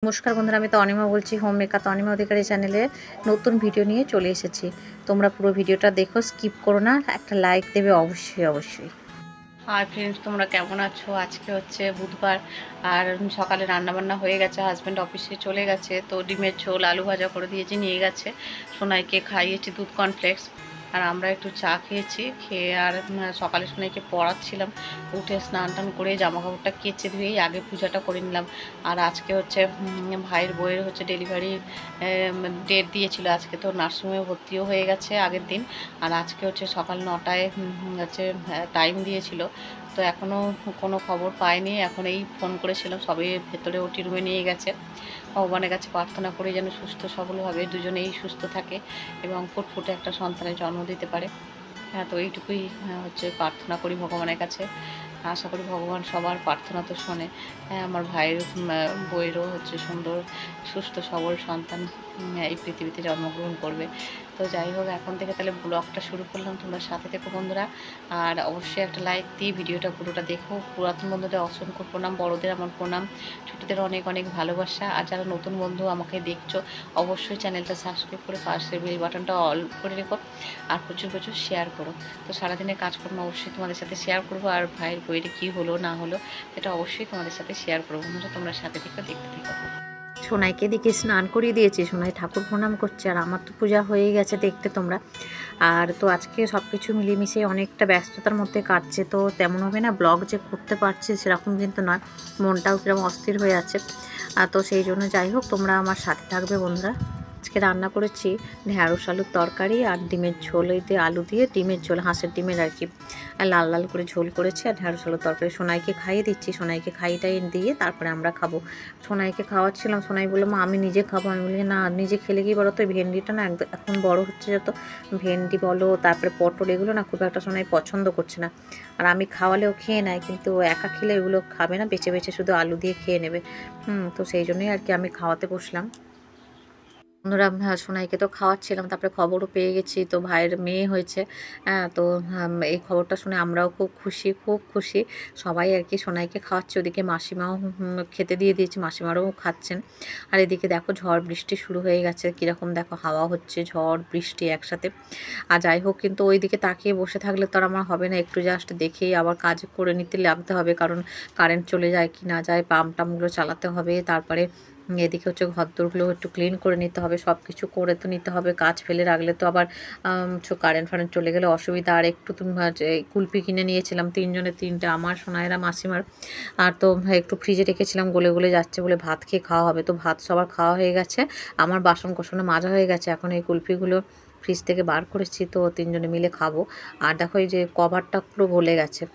নমস্কার বন্ধুরা, আমি অনিমা বলছি। হোম মেকার অনিমা অধিকারী চ্যানেলে নতুন ভিডিও নিয়ে চলে এসেছি। তোমরা পুরো ভিডিওটা দেখো, স্কিপ করো না, একটা লাইক দেবে অবশ্যই অবশ্যই। হাই ফ্রেন্ডস, তোমরা কেমন আছো? আজকে হচ্ছে বুধবার আর সকালে রান্নাবান্না হয়ে গেছে। হাজব্যান্ড অফিসে চলে গেছে, তো ডিমের ঝোল আলু ভাজা করে দিয়েছি, নিয়ে গেছে। সোনাইকে খাইয়েছি দুধ কর্নফ্লেক্স, আর আমরা একটু চা খেয়েছি। খেয়ে আর সকালে সোনাইকে পড়াচ্ছিলাম, উঠে স্নান টান করে জামা কাপড়টা কেচে ধুয়েই আগে পূজাটা করে নিলাম। আর আজকে হচ্ছে ভাইয়ের বইয়ের হচ্ছে ডেলিভারি ডেট দিয়েছিল। আজকে তো নার্সিংহোমে ভর্তিও হয়ে গেছে আগের দিন। আর আজকে হচ্ছে সকাল 9টায় হচ্ছে টাইম দিয়েছিল। তো এখনও কোনো খবর পাইনি। এখন এই ফোন করেছিলাম, সবে ভেতরে ওটি রুমে নিয়ে গেছে। ভগবানের কাছে প্রার্থনা করি যেন সুস্থ সবলভাবে দুজনেই সুস্থ থাকে এবং ফুটফুটে একটা সন্তানের জন্ম দিতে পারে। হ্যাঁ, তো এইটুকুই হচ্ছে প্রার্থনা করি ভগবানের কাছে। আশা করি ভগবান সবার প্রার্থনা তো শোনে। হ্যাঁ, আমার ভাইয়ের বইয়েরও হচ্ছে সুন্দর সুস্থ সবল সন্তান এই পৃথিবীতে জন্মগ্রহণ করবে। তো যাই হোক, এখন থেকে তাহলে ব্লগটা শুরু করলাম। তোমরা সাথে থেকো বন্ধুরা, আর অবশ্যই একটা লাইক দিয়ে ভিডিওটা পুরোটা দেখো। পুরাতন বন্ধুদের অসংখ্য প্রণাম, বড়দের আমার প্রণাম, ছোটদের অনেক অনেক ভালোবাসা। আর যারা নতুন বন্ধু আমাকে দেখছো, অবশ্যই চ্যানেলটা সাবস্ক্রাইব করে পাশের বেল বাটনটা অল করে রেখো, আর প্রচুর প্রচুর শেয়ার করো। তো সারাদিনের কাজকর্ম অবশ্যই তোমাদের সাথে শেয়ার করবো, আর ভাইয়ের বইটা কী হলো না হলো সেটা অবশ্যই তোমাদের সাথে শেয়ার করবো। বন্ধুরা তোমরা সাথে থেকে দেখতে থেকো। সোনাইকে দিকে স্নান করিয়ে দিয়েছি, সোনাই ঠাকুর প্রণাম করছে, আর আমার তো পূজা হয়ে গেছে দেখতে তোমরা। আর তো আজকে সব কিছু মিলিয়ে অনেকটা ব্যস্ততার মধ্যে কাটছে, তো তেমন হবে না ব্লগ যে করতে পারছি সেরকম কিন্তু নয়, মনটাও কিরকম অস্থির হয়ে আছে। তো সেই জন্য যাই হোক, তোমরা আমার সাথে থাকবে বন্ধুরা। আজকে রান্না করেছি ঢ্যাঁড়স আলুর তরকারি আর ডিমের ঝোল, দিয়ে আলু দিয়ে ডিমের ঝোল, হাঁসের ডিমের আর কি, লাল লাল করে ঝোল করেছি। আর ঢ্যাঁড়স আলুর তরকারি সোনাইকে খাইয়ে দিচ্ছি, সোনাইকে খাইটাই দিয়ে তারপরে আমরা খাবো। সোনাইকে খাওয়াচ্ছিলাম, সোনাই বললো মা আমি নিজে খাবো। আমি বলি না, নিজে খেলে কি বলো তো, ভেন্ডিটা না একদম এখন বড় হচ্ছে যত, ভেন্ডি বলো তারপরে পটল এগুলো না খুব একটা সোনাই পছন্দ করছে না। আর আমি খাওয়ালেও খেয়ে নেয়, কিন্তু একা খেলে এগুলো খাবে না, বেছে বেছে শুধু আলু দিয়ে খেয়ে নেবে। তো সেই জন্যই আর কি আমি খাওয়াতে বসলাম। বন্ধুরা, সোনাইকে তো খাওয়াচ্ছিলাম, তারপরে খবরও পেয়ে গেছি তো ভাইয়ের মেয়ে হয়েছে। তো এই খবরটা শুনে আমরাও খুব খুশি, খুব খুশি সবাই আর কি। সোনাইকে খাওয়াচ্ছে, ওদিকে মাসিমাও খেতে দিয়ে দিয়েছে, মাসিমারও খাচ্ছেন। আর এদিকে দেখো ঝড় বৃষ্টি শুরু হয়ে গেছে, কীরকম দেখো হাওয়া হচ্ছে, ঝড় বৃষ্টি একসাথে। আর যাই হোক, কিন্তু ওই দিকে তাকিয়ে বসে থাকলে তো আর আমার হবে না, একটু জাস্ট দেখেই আবার কাজ করে নিতে লাগতে হবে, কারণ কারেন্ট চলে যায় কি না যায়, পাম্প টামগুলো চালাতে হবে। তারপরে এদিকে হচ্ছে ঘরদোরগুলো একটু ক্লিন করে নিতে হবে, সব কিছু করে তো নিতে হবে। কাজ ফেলে রাখলে তো আবার কারেন্ট ফারেন্ট চলে গেলে অসুবিধা। আর একটু তুমি কুলপি কিনে নিয়েছিলাম, 3 জনের 3টে, আমার সোনাইরা মাসিমার। আর তো একটু ফ্রিজে রেখেছিলাম, গলে গলে যাচ্ছে বলে ভাত খেয়ে খাওয়া হবে। তো ভাত সবার খাওয়া হয়ে গেছে, আমার বাসন কোসনে মাজা হয়ে গেছে। এখন এই কুলপিগুলো ফ্রিজ থেকে বার করেছি, তো 3জনে মিলে খাবো। আর দেখো এই যে কভারটা পুরো গলে গেছে,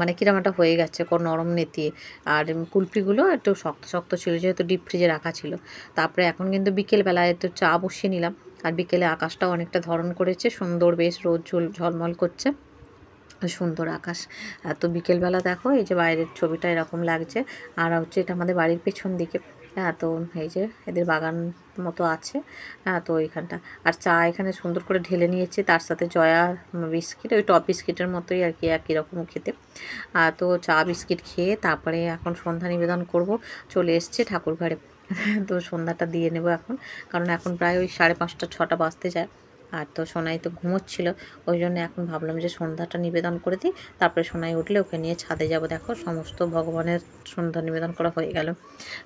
মানে কিরম একটা হয়ে গেছে, নরম নেতিয়ে। আর কুলপিগুলো একটু শক্ত শক্ত ছিল, যেহেতু ডিপ ফ্রিজে রাখা ছিল। তারপরে এখন কিন্তু বিকেলবেলায় একটু চা বসিয়ে নিলাম। আর বিকেলে আকাশটাও অনেকটা ধরন করেছে, সুন্দর বেশ রোদ ঝলমল করছে, সুন্দর আকাশ। তো বিকেলবেলা দেখো এই যে বাইরের ছবিটা এরকম লাগছে। আর হচ্ছে এটা আমাদের বাড়ির পেছন দিকে। তো এই যে এদের বাগান মতো আছে। তো এইখানটা আর চা এখানে সুন্দর করে ঢেলে নিয়েছি, তার সাথে জয়া বিস্কিট, ওই টপ বিস্কিটের মতোই আর কি, একই রকম খেতে। তো চা বিস্কিট খেয়ে তারপরে এখন সন্ধ্যা নিবেদন করব, চলে এসছে ঠাকুর ঘরে। তো সন্ধ্যাটা দিয়ে নেব এখন, কারণ এখন প্রায় ওই 5:30 6টা বাজতে যায়। আর তো সোনাই তো ঘুমোচ্ছিল, ওই জন্য এখন ভাবলাম যে সন্ধ্যাটা নিবেদন করে দিই, তারপরে সোনাই উঠলে ওকে নিয়ে ছাদে যাব। দেখো সমস্ত ভগবানের সন্ধ্যা নিবেদন করা হয়ে গেল।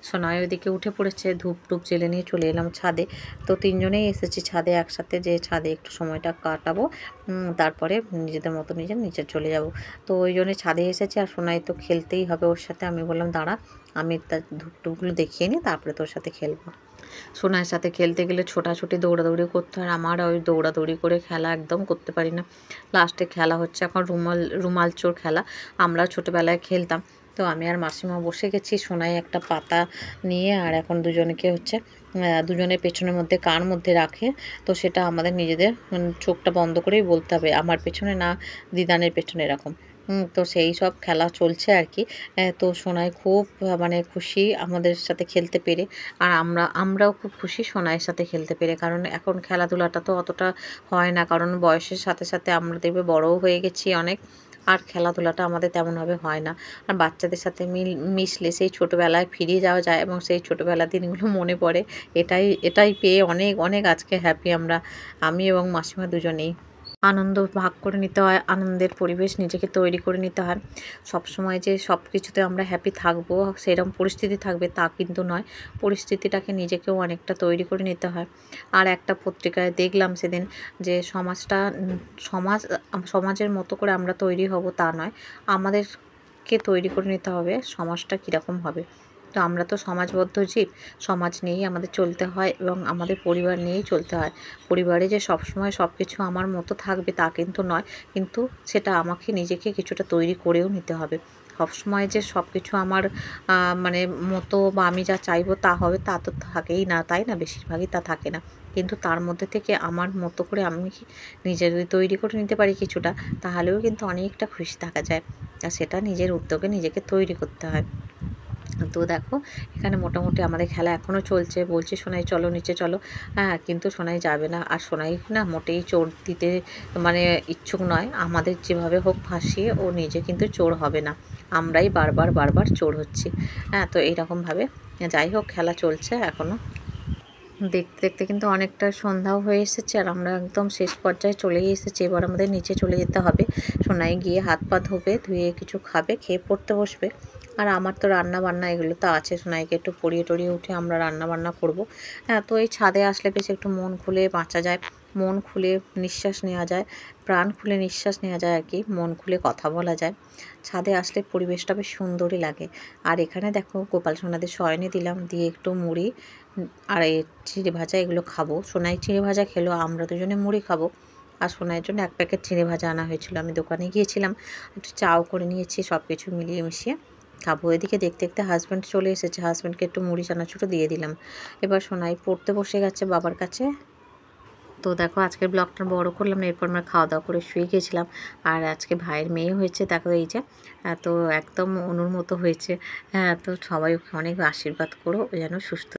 সোনাই ওইদিকে উঠে পড়েছে, ধূপ টুপ জেলে নিয়ে চলে এলাম ছাদে। তো 3জনেই এসেছি ছাদে একসাথে, যে ছাদে একটু সময়টা কাটাবো, তারপরে নিজেদের মতো নিচে চলে যাব। তো ওই জন্য ছাদে এসেছি। আর সোনাই তো খেলতেই হবে ওর সাথে, আমি বললাম দাঁড়া আমি তার ধূপ টুপগুলো দেখিয়ে নিই, তারপরে তোর সাথে খেলবো। সোনার সাথে খেলতে গেলে ছোটাছুটি দৌড়াদৌড়ি করতে হয়, আমার ওই দৌড়াদৌড়ি করে খেলা একদম করতে পারি না। লাস্টে খেলা হচ্ছে এখন রুমাল চোর খেলা, আমরা ছোটোবেলায় খেলতাম। তো আমি আর মাসিমা বসে গেছি, সোনাই একটা পাতা নিয়ে, আর এখন দুজনকে হচ্ছে দুজনের পেছনের মধ্যে কার মধ্যে রাখে, তো সেটা আমাদের নিজেদের চোখটা বন্ধ করেই বলতে হবে, আমার পেছনে না দিদানের পেছনে, এরকম। তো সেই সব খেলা চলছে আর কি। তো সোনাই খুব মানে খুশি আমাদের সাথে খেলতে পেরে। আর আমরাও খুব খুশি সোনাইয়ের সাথে খেলতে পেরে, কারণ এখন খেলাধুলাটা তো অতটা হয় না, কারণ বয়সের সাথে সাথে আমরা দেখবে বড়ও হয়ে গেছি অনেক। আর খেলাধুলাটা আমাদের তেমনভাবে হয় না। আর বাচ্চাদের সাথে মিশলে সেই ছোটোবেলায় ফিরে যাওয়া যায় এবং সেই ছোটোবেলার দিনগুলো মনে পড়ে। এটাই পেয়ে অনেক অনেক আজকে হ্যাপি আমরা, আমি এবং মাসিমা দুজনেই। আনন্দ ভাগ করে নিতে হয়, আনন্দের পরিবেশ নিজেকে তৈরি করে নিতে হয়। সবসময় যে সব কিছুতে আমরা হ্যাপি থাকবো সেরকম পরিস্থিতি থাকবে তা কিন্তু নয়, পরিস্থিতিটাকে নিজেকেও অনেকটা তৈরি করে নিতে হয়। আর একটা পত্রিকায় দেখলাম সেদিন যে সমাজের মতো করে আমরা তৈরি হব তা নয়, আমাদেরকে তৈরি করে নিতে হবে সমাজটা কীরকম হবে। তো আমরা তো সমাজবদ্ধ জীব, সমাজ নিয়েই আমাদের চলতে হয় এবং আমাদের পরিবার নিয়েই চলতে হয়। পরিবারে যে সবসময় সব কিছু আমার মতো থাকবে তা কিন্তু নয়, কিন্তু সেটা আমাকে নিজেকে কিছুটা তৈরি করেও নিতে হবে। সবসময় যে সব কিছু আমার মানে মতো বা আমি যা চাইবো তা হবে তা তো থাকেই না, তাই না? বেশিরভাগই তা থাকে না। কিন্তু তার মধ্যে থেকে আমার মতো করে আমি নিজে যদি তৈরি করে নিতে পারি কিছুটা, তাহলেও কিন্তু অনেকটা খুশি থাকা যায়। আর সেটা নিজের উদ্যোগে নিজেকে তৈরি করতে হয়। তো দেখো এখানে মোটামুটি আমাদের খেলা এখনও চলছে। বলছি সোনাই চলো নিচে চলো, হ্যাঁ কিন্তু সোনাই যাবে না। আর সোনাই না মোটেই চোর দিতে মানে ইচ্ছুক নয়। আমাদের যেভাবে হোক ফাঁসিয়ে ও নিজে কিন্তু চোর হবে না, আমরাই বারবার চোর হচ্ছি। হ্যাঁ, তো এইরকমভাবে যাই হোক খেলা চলছে এখনও। দেখতে দেখতে কিন্তু অনেকটা সন্ধ্যাও হয়ে এসেছে আর আমরা একদম শেষ পর্যায়ে চলেই এসেছি। এবার আমাদের নিচে চলে যেতে হবে। সোনাই গিয়ে হাত পা ধোবে, ধুয়ে কিছু খাবে, খেয়ে পড়তে বসবে। আর আমার তো রান্না বান্না এগুলো তো আছে, সোনাইকে একটু পরিয়ে টরিয়ে উঠে আমরা রান্না বান্না করব। হ্যাঁ, তো এই ছাদে আসলে বেশ একটু মন খুলে বাঁচা যায়, মন খুলে নিঃশ্বাস নেওয়া যায়, প্রাণ খুলে নিঃশ্বাস নেওয়া যায় আর কি, মন খুলে কথা বলা যায়। ছাদে আসলে পরিবেশটা বেশ সুন্দরই লাগে। আর এখানে দেখো গোপাল সোনাদের শয়নে দিলাম, দিয়ে একটু মুড়ি আর এই চিড়ে ভাজা এগুলো খাবো। সোনাই চিড়ে ভাজা খেলো, আমরা দুজনে মুড়ি খাবো। আর সোনাইয়ের জন্য 1 প্যাকেট চিড়ে ভাজা আনা হয়েছিল। আমি দোকানে গিয়েছিলাম, একটু চাও করে নিয়েছি, সব কিছু মিলিয়ে মিশিয়ে খাবো। এদিকে দেখতে দেখতে হাজব্যান্ড চলে এসেছে, হাজব্যান্ডকে একটু মুড়ি চানাচুরও দিয়ে দিলাম। এবার সোনাই পড়তে বসে গেছে বাবার কাছে। তো দেখো আজকের ব্লগটা বড় করলাম না, এরপর আমরা খাওয়া দাওয়া করে শুয়ে গিয়েছিলাম। আর আজকে ভাইয়ের মেয়ে হয়েছে, দেখো এই যে তো একদম অনুর মতো হয়েছে। হ্যাঁ, তো সবাই ওকে অনেক আশীর্বাদ করো, ও যেন সুস্থ